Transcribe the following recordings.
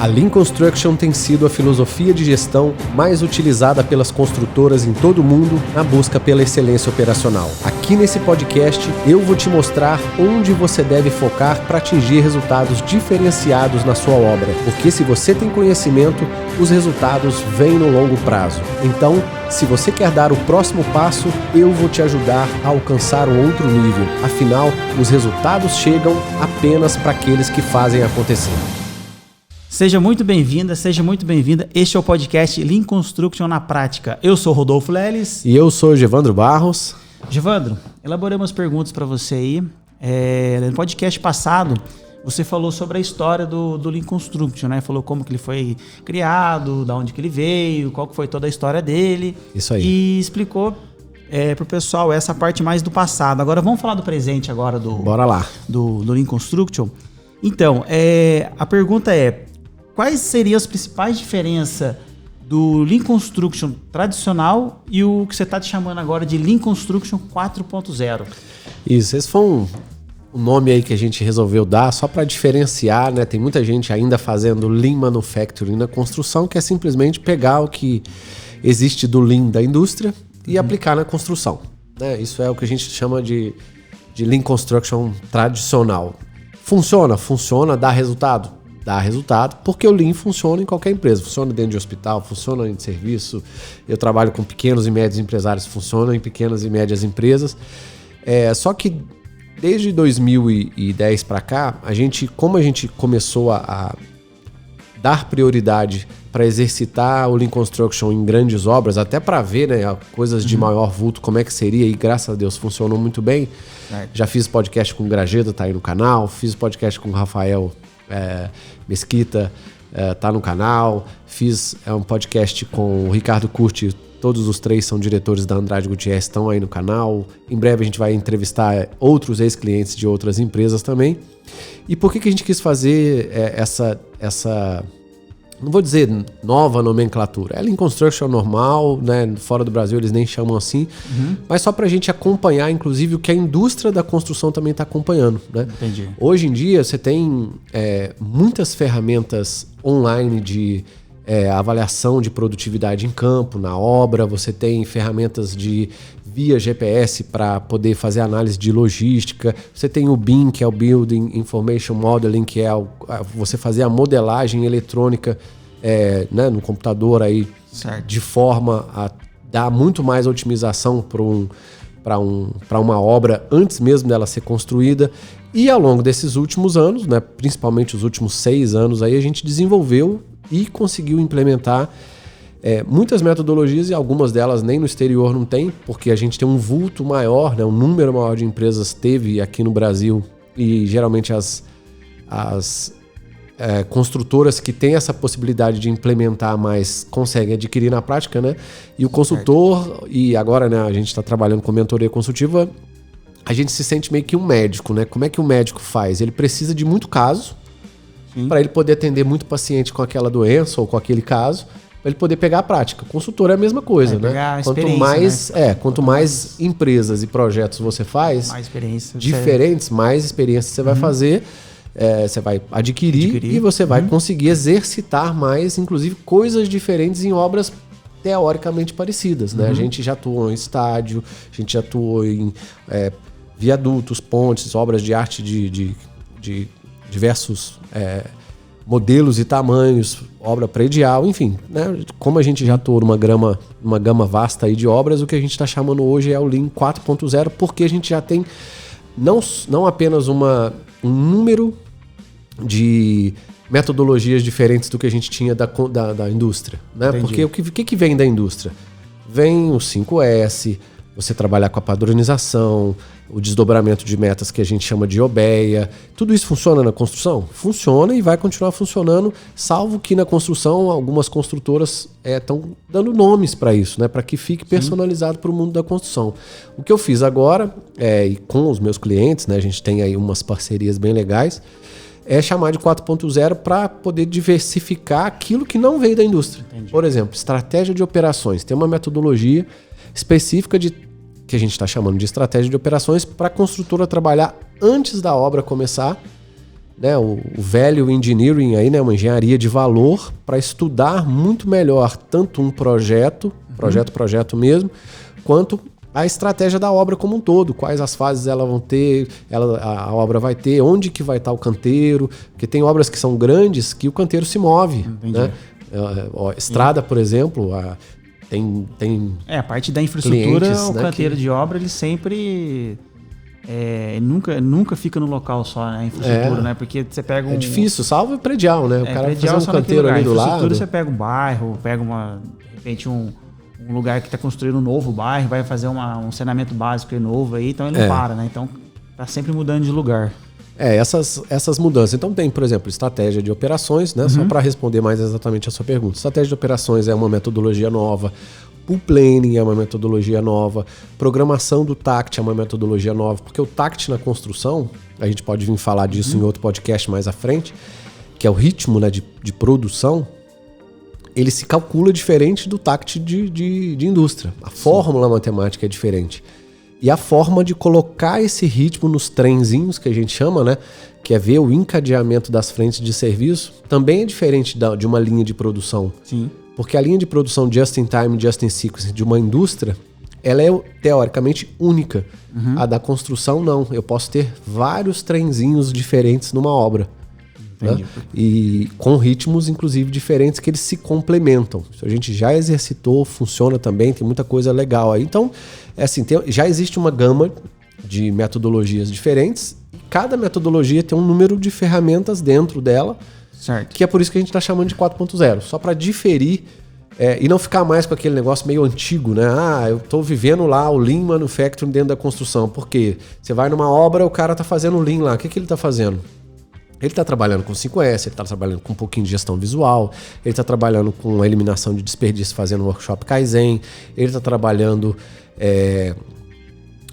A Lean Construction tem sido a filosofia de gestão mais utilizada pelas construtoras em todo o mundo na busca pela excelência operacional. Aqui nesse podcast eu vou te mostrar onde você deve focar para atingir resultados diferenciados na sua obra, porque se você tem conhecimento, os resultados vêm no longo prazo. Então, se você quer dar o próximo passo, eu vou te ajudar a alcançar um outro nível. Afinal, os resultados chegam apenas para aqueles que fazem acontecer. Seja muito bem-vinda, seja muito bem-vinda. Este é o podcast Lean Construction na Prática. Eu sou Rodolfo Leles. E eu sou Gevandro Barros. Gevandro, elaborei umas perguntas para você aí. No podcast passado, você falou sobre a história do Lean Construction, né? Falou como que ele foi criado, da onde que ele veio, qual que foi toda a história dele. Isso aí. E explicou para o pessoal essa parte mais do passado. Agora vamos falar do presente agora Bora lá. do Lean Construction. Então, a pergunta é: quais seriam as principais diferenças do Lean Construction tradicional e o que você está te chamando agora de Lean Construction 4.0? Isso, esse foi um nome aí que a gente resolveu dar só para diferenciar, né? Tem muita gente ainda fazendo Lean Manufacturing na construção, que é simplesmente pegar o que existe do Lean da indústria e aplicar na construção, né? Isso é o que a gente chama de Lean Construction tradicional. Funciona, dá resultado? Dá resultado, porque o Lean funciona em qualquer empresa. Funciona dentro de hospital, funciona em serviço. Eu trabalho com pequenos e médios empresários, funciona em pequenas e médias empresas. Só que desde 2010 para cá, como a gente começou a dar prioridade para exercitar o Lean Construction em grandes obras, até para ver, né, coisas de maior vulto, como é que seria, e graças a Deus funcionou muito bem. Já fiz podcast com o Grajeda, tá aí no canal. Fiz podcast com o Rafael Mesquita, tá no canal. Fiz um podcast com o Ricardo Curti. Todos os três são diretores da Andrade Gutierrez, estão aí no canal. Em breve a gente vai entrevistar outros ex-clientes de outras empresas também. E por que a gente quis fazer essa, não vou dizer nova nomenclatura, é Lean Construction normal, né? Fora do Brasil eles nem chamam assim, mas só para a gente acompanhar, inclusive, o que a indústria da construção também está acompanhando, né? Entendi. Hoje em dia você tem muitas ferramentas online de avaliação de produtividade em campo, na obra. Você tem ferramentas via GPS para poder fazer análise de logística. Você tem o BIM, que é o Building Information Modeling, que é você fazer a modelagem eletrônica né, no computador aí, de forma a dar muito mais otimização para uma obra antes mesmo dela ser construída. E ao longo desses últimos anos, né, principalmente os últimos 6 anos, aí, a gente desenvolveu e conseguiu implementar muitas metodologias, e algumas delas nem no exterior não tem, porque a gente tem um vulto maior, né, um número maior de empresas teve aqui no Brasil, e geralmente as construtoras que têm essa possibilidade de implementar mais conseguem adquirir na prática, né? E o consultor, e agora, né, a gente está trabalhando com mentoria consultiva, a gente se sente meio que um médico, né? Como é que o médico faz? Ele precisa de muito caso para ele poder atender muito paciente com aquela doença ou com aquele caso, para ele poder pegar a prática. Consultor é a mesma coisa, né? Quanto mais empresas e projetos você faz, mais experiência diferentes, mais experiência você vai fazer, você vai adquirir e você vai conseguir exercitar mais, inclusive, coisas diferentes em obras teoricamente parecidas, né? A gente já atuou em estádio, a gente já atuou em viadutos, pontes, obras de arte de diversos modelos e tamanhos, obra predial, enfim, né? Como a gente já atuou numa gama vasta aí de obras, o que a gente está chamando hoje é o Lean 4.0, porque a gente já tem não apenas um número de metodologias diferentes do que a gente tinha da indústria, né? Entendi. Porque o que vem da indústria? Vem o 5S, você trabalhar com a padronização, o desdobramento de metas que a gente chama de OBEA. Tudo isso funciona na construção? Funciona e vai continuar funcionando, salvo que na construção algumas construtoras estão dando nomes para isso, né? Para que fique personalizado para o mundo da construção. O que eu fiz agora, e com os meus clientes, né, a gente tem aí umas parcerias bem legais, é chamar de 4.0 para poder diversificar aquilo que não veio da indústria. Entendi. Por exemplo, estratégia de operações. Tem uma metodologia específica que a gente está chamando de estratégia de operações para a construtora trabalhar antes da obra começar, né, o value engineering, aí, né, uma engenharia de valor, para estudar muito melhor tanto um projeto mesmo, quanto a estratégia da obra como um todo, quais as fases ela vão ter, a obra vai ter, onde que vai estar o canteiro, porque tem obras que são grandes que o canteiro se move, né? Estrada, por exemplo, tem a parte da infraestrutura, clientes, o né, canteiro de obra, ele sempre nunca fica no local só, né? A infraestrutura, né? Porque você pega É difícil, salvo predial, né? O cara vai fazer um só canteiro ali do lado. Você pega um bairro, pega de repente um lugar que está construindo um novo bairro, vai fazer um saneamento básico novo aí, então ele não para, né? Então tá sempre mudando de lugar. Essas mudanças. Então tem, por exemplo, estratégia de operações, né? Só para responder mais exatamente a sua pergunta. Estratégia de operações é uma metodologia nova. Pool Planning é uma metodologia nova. Programação do TACT é uma metodologia nova. Porque o TACT na construção, a gente pode vir falar disso em outro podcast mais à frente, que é o ritmo, né, de produção, ele se calcula diferente do TACT de indústria. A fórmula matemática é diferente. E a forma de colocar esse ritmo nos trenzinhos, que a gente chama, né? Que é ver o encadeamento das frentes de serviço, também é diferente de uma linha de produção. Sim. Porque a linha de produção just in time, just in sequence de uma indústria, ela é teoricamente única. A da construção, não. Eu posso ter vários trenzinhos diferentes numa obra. Né? E com ritmos, inclusive, diferentes que eles se complementam. Isso a gente já exercitou, funciona também, tem muita coisa legal aí. Então, assim, já existe uma gama de metodologias diferentes. Cada metodologia tem um número de ferramentas dentro dela, certo, que é por isso que a gente está chamando de 4.0. Só para diferir e não ficar mais com aquele negócio meio antigo, né? Eu estou vivendo lá o Lean Manufacturing dentro da construção. Por quê? Você vai numa obra, o cara está fazendo o Lean lá. O que ele está fazendo? Ele está trabalhando com 5S, ele está trabalhando com um pouquinho de gestão visual, ele está trabalhando com a eliminação de desperdício fazendo workshop Kaizen, ele está trabalhando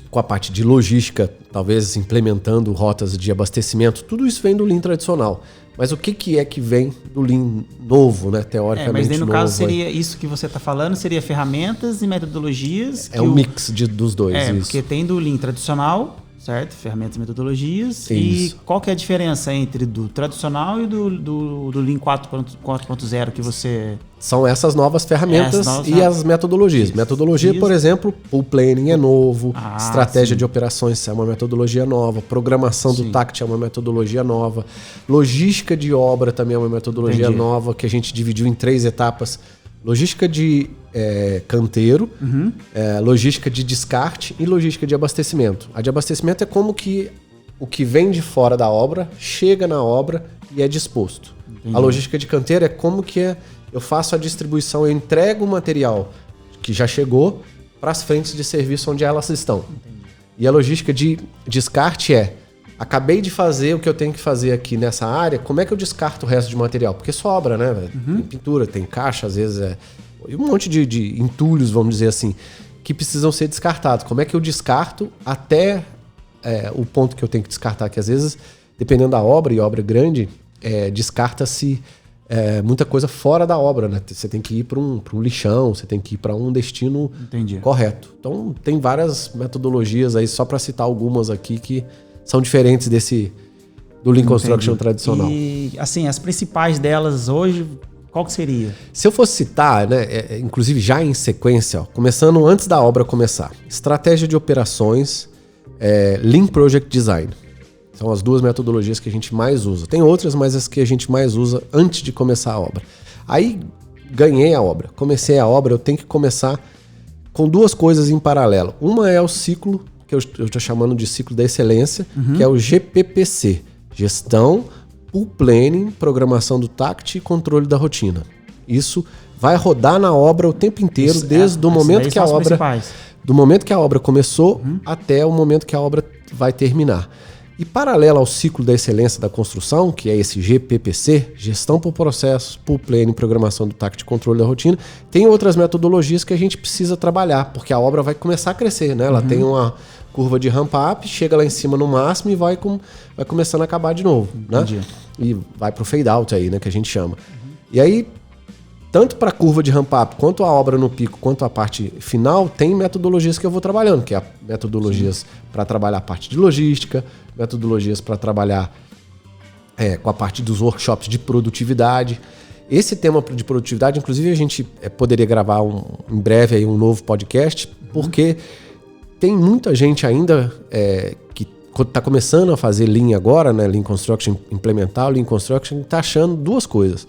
com a parte de logística, talvez implementando rotas de abastecimento. Tudo isso vem do Lean tradicional. Mas o que é que vem do Lean novo, né? Teoricamente mas daí no novo, caso seria isso que você está falando, seria ferramentas e metodologias. É um mix dos dois. Isso. Porque tem do Lean tradicional, certo? Ferramentas e metodologias. Isso. E qual que é a diferença entre do tradicional e do Lean 4.0 que você... São essas novas ferramentas e as metodologias. Isso. Metodologia, por exemplo, Pool Planning é novo, estratégia de operações é uma metodologia nova, programação do TACT é uma metodologia nova, logística de obra também é uma metodologia nova, que a gente dividiu em 3 etapas. Logística de canteiro, logística de descarte e logística de abastecimento. A de abastecimento é como que o que vem de fora da obra chega na obra e é disposto. A logística de canteiro é como que eu faço a distribuição, eu entrego o material que já chegou para as frentes de serviço onde elas estão. E a logística de descarte acabei de fazer o que eu tenho que fazer aqui nessa área, como é que eu descarto o resto de material? Porque sobra, né? Tem pintura, tem caixa, às vezes e um monte de entulhos, vamos dizer assim, que precisam ser descartados. Como é que eu descarto até o ponto que eu tenho que descartar? Que às vezes, dependendo da obra, e obra grande, descarta-se muita coisa fora da obra, né? Você tem que ir para um lixão, você tem que ir para um destino correto. Então, tem várias metodologias aí, só para citar algumas aqui que são diferentes do Lean Construction tradicional. E, assim, as principais delas hoje, qual que seria? Se eu fosse citar, né, inclusive já em sequência, começando antes da obra começar, estratégia de operações, Lean Project Design. São as 2 metodologias que a gente mais usa. Tem outras, mas as que a gente mais usa antes de começar a obra. Aí, ganhei a obra. Comecei a obra, eu tenho que começar com 2 coisas em paralelo. Uma é o ciclo, que eu estou chamando de ciclo da excelência, que é o GPPC. Gestão, Pool Planning, programação do TACT e controle da rotina. Isso vai rodar na obra o tempo inteiro, desde o momento que a obra... Do momento que a obra começou até o momento que a obra vai terminar. E paralelo ao ciclo da excelência da construção, que é esse GPPC, gestão por processos, Pool Planning, programação do TACT e controle da rotina, tem outras metodologias que a gente precisa trabalhar, porque a obra vai começar a crescer, né? Ela tem uma curva de ramp-up, chega lá em cima no máximo e vai começando a acabar de novo, né? E vai pro fade-out aí, né? Que a gente chama. E aí, tanto para a curva de ramp-up, quanto a obra no pico, quanto a parte final, tem metodologias que eu vou trabalhando, que é metodologias para trabalhar a parte de logística, metodologias para trabalhar com a parte dos workshops de produtividade. Esse tema de produtividade, inclusive, a gente poderia gravar em breve aí um novo podcast, porque tem muita gente ainda que está começando a fazer Lean agora, né? Lean Construction, implementar o Lean Construction, está achando duas coisas.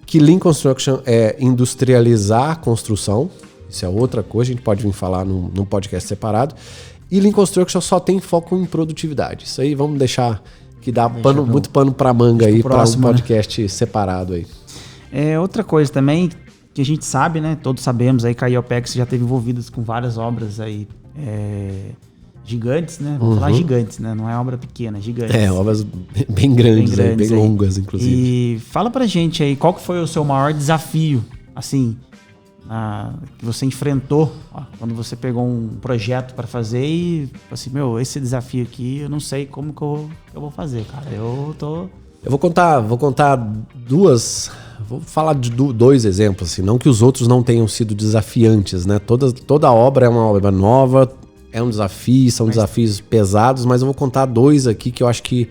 Que Lean Construction é industrializar a construção, isso é outra coisa, a gente pode vir falar num podcast separado. E Lean Construction só tem foco em produtividade. Isso aí vamos deixar que dá muito pano para manga aí para um podcast separado aí. Outra coisa também que a gente sabe, né? Todos sabemos aí que a IOPEX já esteve envolvidas com várias obras aí gigantes, né? Vamos falar gigantes, né? Não é obra pequena, gigantes. Obras bem grandes bem longas, inclusive. E fala pra gente aí, qual que foi o seu maior desafio, assim, que você enfrentou quando você pegou um projeto para fazer e assim, esse desafio aqui, eu não sei como que eu vou fazer, cara. Eu vou contar duas. Vou falar de dois exemplos, assim, não que os outros não tenham sido desafiantes, né? Toda obra é uma obra nova, é um desafio, são desafios pesados, mas eu vou contar dois aqui que eu acho que,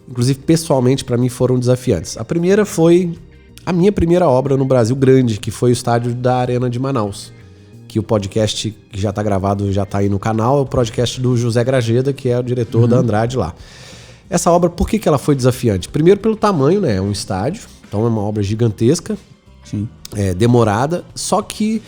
inclusive pessoalmente, para mim foram desafiantes. A primeira foi a minha primeira obra no Brasil grande, que foi o estádio da Arena de Manaus, que o podcast que já está gravado, já está aí no canal, é o podcast do José Grageda, que é o diretor da Andrade lá. Essa obra, por que ela foi desafiante? Primeiro pelo tamanho, né? É um estádio, então é uma obra gigantesca, sim, demorada, só que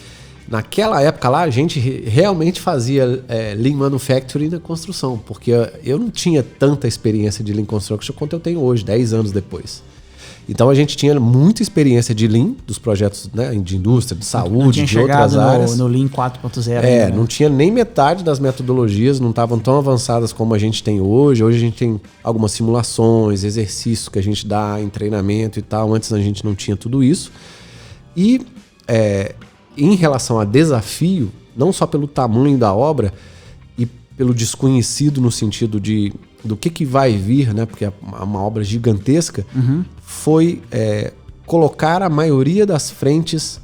naquela época lá a gente realmente fazia Lean Manufacturing na construção, porque eu não tinha tanta experiência de Lean Construction quanto eu tenho hoje, 10 anos depois. Então a gente tinha muita experiência de Lean, dos projetos, né, de indústria, de saúde, de outras áreas. No Lean 4.0. Não tinha nem metade das metodologias, não estavam tão avançadas como a gente tem hoje. Hoje a gente tem algumas simulações, exercícios que a gente dá em treinamento e tal. Antes a gente não tinha tudo isso. E em relação a desafio, não só pelo tamanho da obra e pelo desconhecido no sentido do que vai vir, né? Porque é uma obra gigantesca, foi colocar a maioria das frentes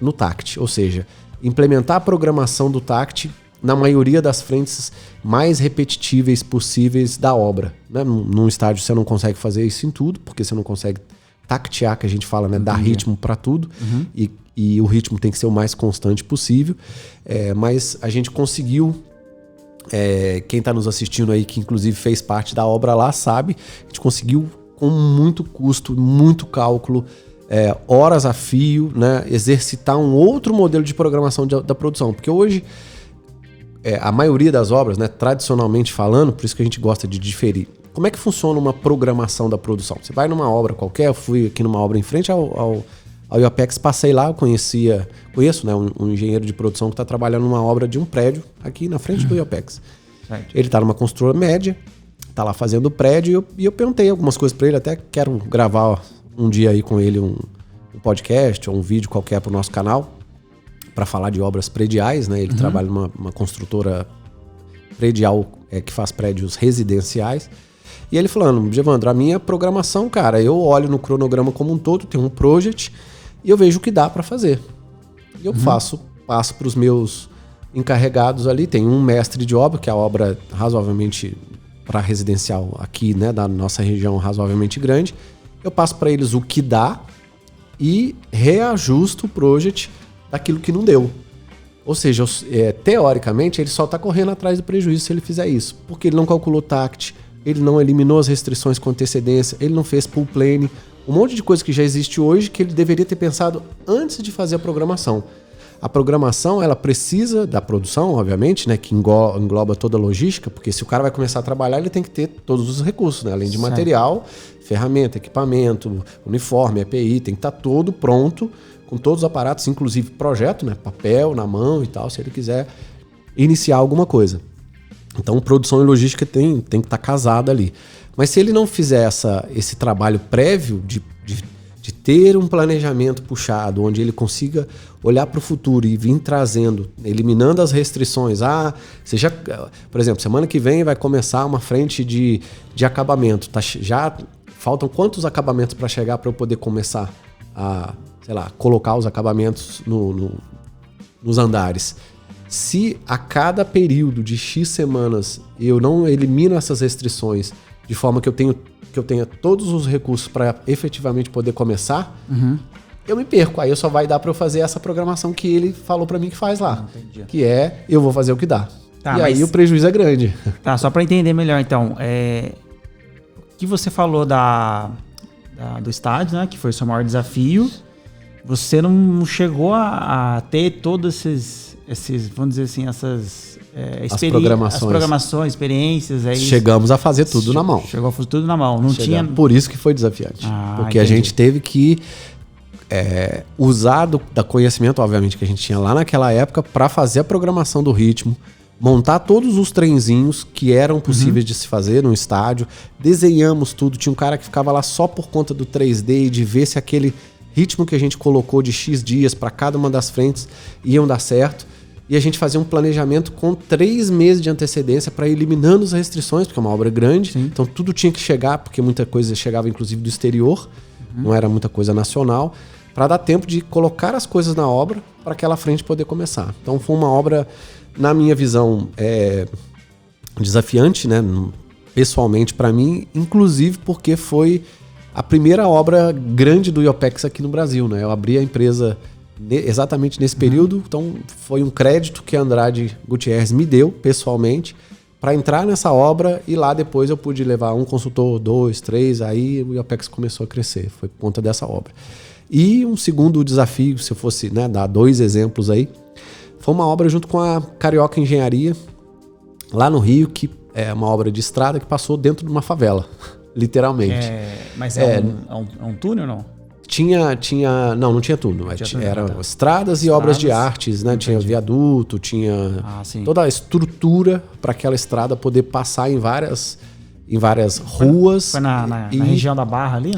no TACT, ou seja, implementar a programação do TACT na maioria das frentes mais repetitíveis possíveis da obra. Né? Num estádio você não consegue fazer isso em tudo, porque você não consegue tactear, que a gente fala, né? Dar ritmo para tudo, e o ritmo tem que ser o mais constante possível, mas a gente conseguiu. Quem está nos assistindo aí, que inclusive fez parte da obra lá, sabe, a gente conseguiu com muito custo, muito cálculo, horas a fio, né, exercitar um outro modelo de programação da produção, porque hoje a maioria das obras, né, tradicionalmente falando, por isso que a gente gosta de diferir, como é que funciona uma programação da produção? Você vai numa obra qualquer, eu fui aqui numa obra em frente ao IOPEX, passei lá, eu conheço, né, um engenheiro de produção que está trabalhando numa obra de um prédio aqui na frente do IOPEX. Certo. Ele está numa construtora média, está lá fazendo o prédio e eu perguntei algumas coisas para ele, até quero gravar um dia aí com ele um podcast ou um vídeo qualquer para o nosso canal para falar de obras prediais, né? Ele trabalha numa construtora predial que faz prédios residenciais. E ele falando, Evandro, a minha programação, cara, eu olho no cronograma como um todo, tem um project e eu vejo o que dá para fazer. E eu passo para os meus encarregados ali, tem um mestre de obra, que é a obra razoavelmente para residencial aqui, né, da nossa região razoavelmente grande. Eu passo para eles o que dá e reajusto o project daquilo que não deu. Ou seja, teoricamente, ele só está correndo atrás do prejuízo se ele fizer isso, porque ele não calculou TACT, ele não eliminou as restrições com antecedência, ele não fez pull plane, um monte de coisa que já existe hoje que ele deveria ter pensado antes de fazer a programação. A programação, ela precisa da produção, obviamente, né, que engloba toda a logística, porque se o cara vai começar a trabalhar, ele tem que ter todos os recursos, né, além de material, ferramenta, equipamento, uniforme, EPI, tem que estar todo pronto, com todos os aparatos, inclusive projeto, né, papel na mão e tal, se ele quiser iniciar alguma coisa. Então, produção e logística tem que estar casada ali. Mas se ele não fizer esse trabalho prévio de ter um planejamento puxado, onde ele consiga olhar para o futuro e vir trazendo, eliminando as restrições. Por exemplo, semana que vem vai começar uma frente de acabamento. Já faltam quantos acabamentos para chegar para eu poder começar a, colocar os acabamentos nos andares? Se a cada período de X semanas eu não elimino essas restrições de forma que eu tenha todos os recursos para efetivamente poder começar, eu me perco. Aí só vai dar para eu fazer essa programação que ele falou para mim que faz lá. Entendi. Que é, eu vou fazer o que dá. Tá, e aí o prejuízo é grande. Tá, só para entender melhor, então, o que você falou do estádio, né, que foi o seu maior desafio, você não chegou a ter todos esses, vamos dizer assim, essas programações, experiências. Chegamos a fazer tudo na mão. Chegou a fazer tudo na mão. Não tinha... Por isso que foi desafiante. Porque entendi. A gente teve que usar da conhecimento, obviamente, que a gente tinha lá naquela época para fazer a programação do ritmo, montar todos os trenzinhos que eram possíveis de se fazer no estádio, desenhamos tudo. Tinha um cara que ficava lá só por conta do 3D e de ver se aquele ritmo que a gente colocou de X dias para cada uma das frentes iam dar certo. E a gente fazia um planejamento com 3 meses de antecedência para ir eliminando as restrições, porque é uma obra grande. Sim. Então tudo tinha que chegar, porque muita coisa chegava inclusive do exterior, não era muita coisa nacional, para dar tempo de colocar as coisas na obra para aquela frente poder começar. Então foi uma obra, na minha visão, desafiante, né? Pessoalmente para mim, inclusive porque foi a primeira obra grande do IOPEX aqui no Brasil, né? Eu abri a empresa exatamente nesse período, então foi um crédito que a Andrade Gutierrez me deu pessoalmente para entrar nessa obra, e lá depois eu pude levar um consultor, 2, 3, aí o IOPEX começou a crescer, foi por conta dessa obra. E um segundo desafio, se eu fosse, né, dar 2 exemplos aí, foi uma obra junto com a Carioca Engenharia, lá no Rio, que é uma obra de estrada que passou dentro de uma favela, literalmente. Mas é um túnel ou não? Não tinha túnel. Eram estradas e obras de artes, né? Tinha viaduto, tinha toda a estrutura para aquela estrada poder passar em várias ruas. Foi na região da Barra ali?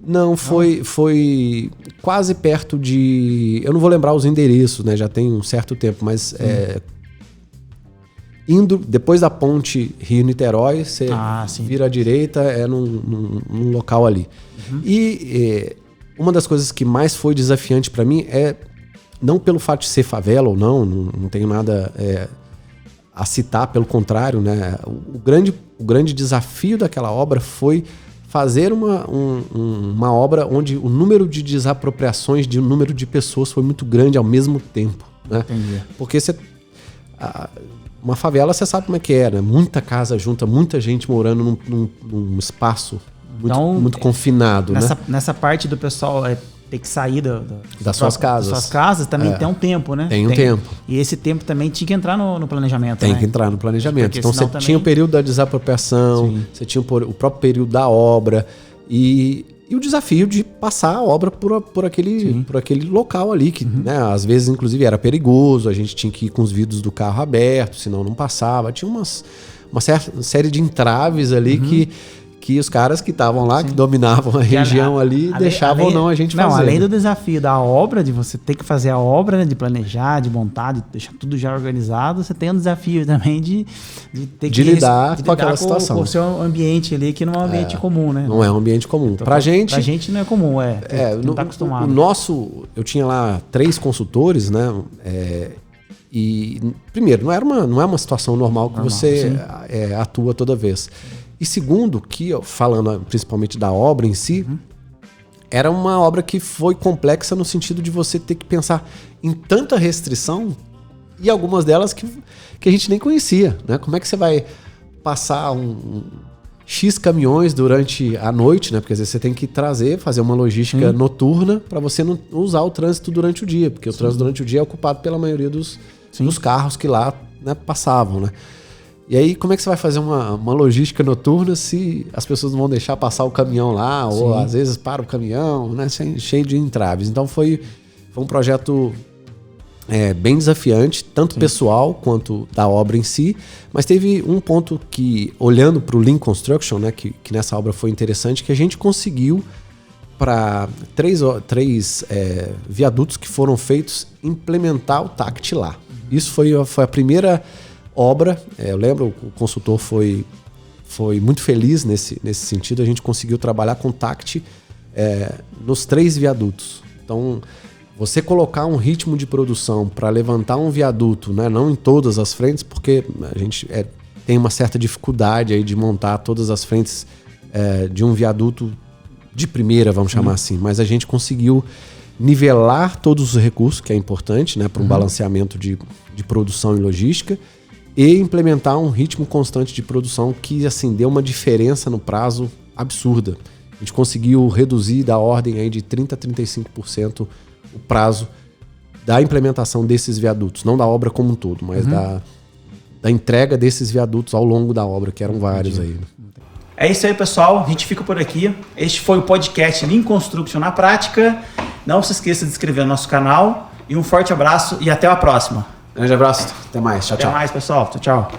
Não, foi quase perto de... Eu não vou lembrar os endereços, né? Já tem um certo tempo, mas... Indo depois da ponte Rio-Niterói, você vira à direita, num local ali. E uma das coisas que mais foi desafiante para mim não pelo fato de ser favela ou não tenho nada a citar, pelo contrário, né? O grande desafio daquela obra foi fazer uma obra onde o número de desapropriações de um número de pessoas foi muito grande ao mesmo tempo, né? Entendi. Porque uma favela, você sabe como é que é, né? Muita casa junta, muita gente morando num espaço muito confinado, né? Nessa parte do pessoal ter que sair das suas casas. Das suas casas também tem um tempo, né? Tem um tempo. E esse tempo também tinha que entrar no planejamento, Tem que entrar no planejamento. Porque então você tinha o período da desapropriação, você tinha o próprio período da obra e o desafio de passar a obra por aquele local ali, que né, às vezes, inclusive, era perigoso, a gente tinha que ir com os vidros do carro abertos, senão não passava. Tinha uma certa série de entraves ali que os caras que estavam lá, que dominavam a região ali, deixavam ou não a gente fazer. Não, além do desafio da obra, de você ter que fazer a obra, né, de planejar, de montar, de deixar tudo já organizado, você tem um desafio também de ter que lidar com aquela situação. Com o seu ambiente ali, que não é um ambiente comum, né? Não é um ambiente comum. Então, pra gente não é comum, não tá acostumado. Eu tinha lá 3 consultores, né? E, primeiro, não é uma situação normal que você atua toda vez. E segundo, que falando principalmente da obra em si, era uma obra que foi complexa no sentido de você ter que pensar em tanta restrição e algumas delas que a gente nem conhecia, né? Como é que você vai passar X caminhões durante a noite, né? Porque às vezes você tem que fazer uma logística noturna para você não usar o trânsito durante o dia, porque o trânsito durante o dia é ocupado pela maioria dos carros que lá, né, passavam, né? E aí, como é que você vai fazer uma logística noturna se as pessoas não vão deixar passar o caminhão lá, ou às vezes para o caminhão, né, cheio de entraves. Então foi um projeto bem desafiante, tanto pessoal quanto da obra em si, mas teve um ponto que, olhando para o Lean Construction, né, que nessa obra foi interessante, que a gente conseguiu para 3 viadutos que foram feitos implementar o TACT lá. Isso foi a primeira obra, eu lembro, o consultor foi muito feliz nesse sentido, a gente conseguiu trabalhar com TACT nos 3 viadutos. Então, você colocar um ritmo de produção para levantar um viaduto, né, não em todas as frentes, porque a gente tem uma certa dificuldade aí de montar todas as frentes de um viaduto de primeira, vamos chamar assim. Mas a gente conseguiu nivelar todos os recursos, que é importante, né, para um balanceamento de produção e logística, e implementar um ritmo constante de produção que, assim, deu uma diferença no prazo absurda. A gente conseguiu reduzir da ordem aí de 30% a 35% o prazo da implementação desses viadutos. Não da obra como um todo, mas da entrega desses viadutos ao longo da obra, que eram vários aí. É isso aí, pessoal. A gente fica por aqui. Este foi o podcast Lean Construction na Prática. Não se esqueça de se inscrever no nosso canal. E um forte abraço e até a próxima. Grande abraço. Até mais. Tchau, tchau. Até mais, pessoal. Tchau, tchau.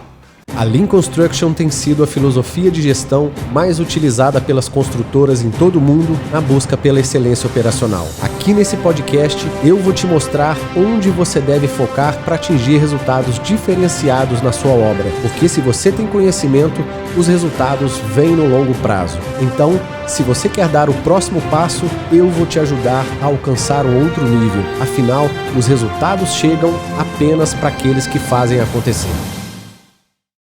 A Lean Construction tem sido a filosofia de gestão mais utilizada pelas construtoras em todo o mundo na busca pela excelência operacional. Aqui nesse podcast eu vou te mostrar onde você deve focar para atingir resultados diferenciados na sua obra, porque se você tem conhecimento, os resultados vêm no longo prazo. Então, se você quer dar o próximo passo, eu vou te ajudar a alcançar um outro nível. Afinal, os resultados chegam apenas para aqueles que fazem acontecer.